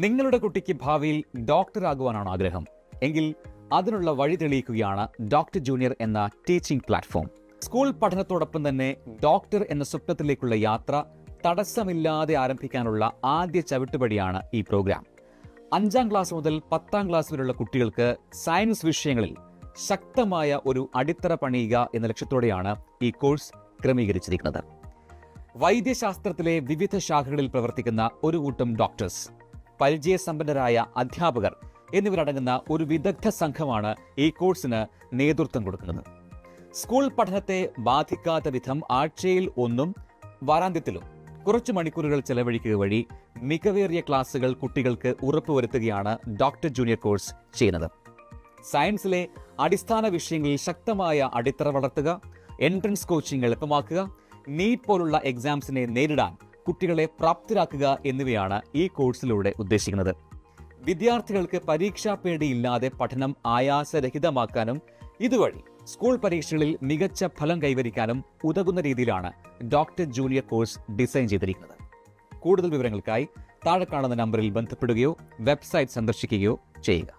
നിങ്ങളുടെ കുട്ടിക്ക് ഭാവിയിൽ ഡോക്ടറാകുവാനാണ് ആഗ്രഹം എങ്കിൽ അതിനുള്ള വഴി തെളിയിക്കുകയാണ് ഡോക്ടർ ജൂനിയർ എന്ന ടീച്ചിംഗ് പ്ലാറ്റ്ഫോം. സ്കൂൾ പഠനത്തോടൊപ്പം തന്നെ ഡോക്ടർ എന്ന സ്വപ്നത്തിലേക്കുള്ള യാത്ര തടസ്സമില്ലാതെ ആരംഭിക്കാനുള്ള ആദ്യ ചവിട്ടുപടിയാണ് ഈ പ്രോഗ്രാം. 5ാം ക്ലാസ് മുതൽ 10ാം ക്ലാസ് വരെയുള്ള കുട്ടികൾക്ക് സയൻസ് വിഷയങ്ങളിൽ ശക്തമായ ഒരു അടിത്തറ പണിയുക എന്ന ലക്ഷ്യത്തോടെയാണ് ഈ കോഴ്സ് ക്രമീകരിച്ചിരിക്കുന്നത്. വൈദ്യശാസ്ത്രത്തിലെ വിവിധ ശാഖകളിൽ പ്രവർത്തിക്കുന്ന ഒരു കൂട്ടം ഡോക്ടേഴ്സ്, പരിചയസമ്പന്നരായ അധ്യാപകർ എന്നിവരടങ്ങുന്ന ഒരു വിദഗ്ധ സംഘമാണ് ഈ കോഴ്സിന് നേതൃത്വം കൊടുക്കുന്നത്. സ്കൂൾ പഠനത്തെ ബാധിക്കാത്ത വിധം ആഴ്ചയിൽ 1 വാരാന്ത്യത്തിലും കുറച്ചു മണിക്കൂറുകൾ ചെലവഴിക്കുക വഴി മികവേറിയ ക്ലാസുകൾ കുട്ടികൾക്ക് ഉറപ്പുവരുത്തുകയാണ് ഡോക്ടർ ജൂനിയർ കോഴ്സ് ചെയ്യുന്നത്. സയൻസിലെ അടിസ്ഥാന വിഷയങ്ങളിൽ ശക്തമായ അടിത്തറ വളർത്തുക, എൻട്രൻസ് കോച്ചിങ് എളുപ്പമാക്കുക, നീറ്റ് പോലുള്ള എക്സാംസിനെ നേരിടാൻ കുട്ടികളെ പ്രാപ്തരാക്കുക എന്നിവയാണ് ഈ കോഴ്സിലൂടെ ഉദ്ദേശിക്കുന്നത്. വിദ്യാർത്ഥികൾക്ക് പരീക്ഷാ പേടിയില്ലാതെ പഠനം ആയാസരഹിതമാക്കാനും ഇതുവഴി സ്കൂൾ പരീക്ഷകളിൽ മികച്ച ഫലം കൈവരിക്കാനും ഉതകുന്ന രീതിയിലാണ് ഡോക്ടർ ജൂനിയർ കോഴ്സ് ഡിസൈൻ ചെയ്തിരിക്കുന്നത്. കൂടുതൽ വിവരങ്ങൾക്കായി താഴെ കാണുന്ന നമ്പറിൽ ബന്ധപ്പെടുകയോ വെബ്സൈറ്റ് സന്ദർശിക്കുകയോ ചെയ്യുക.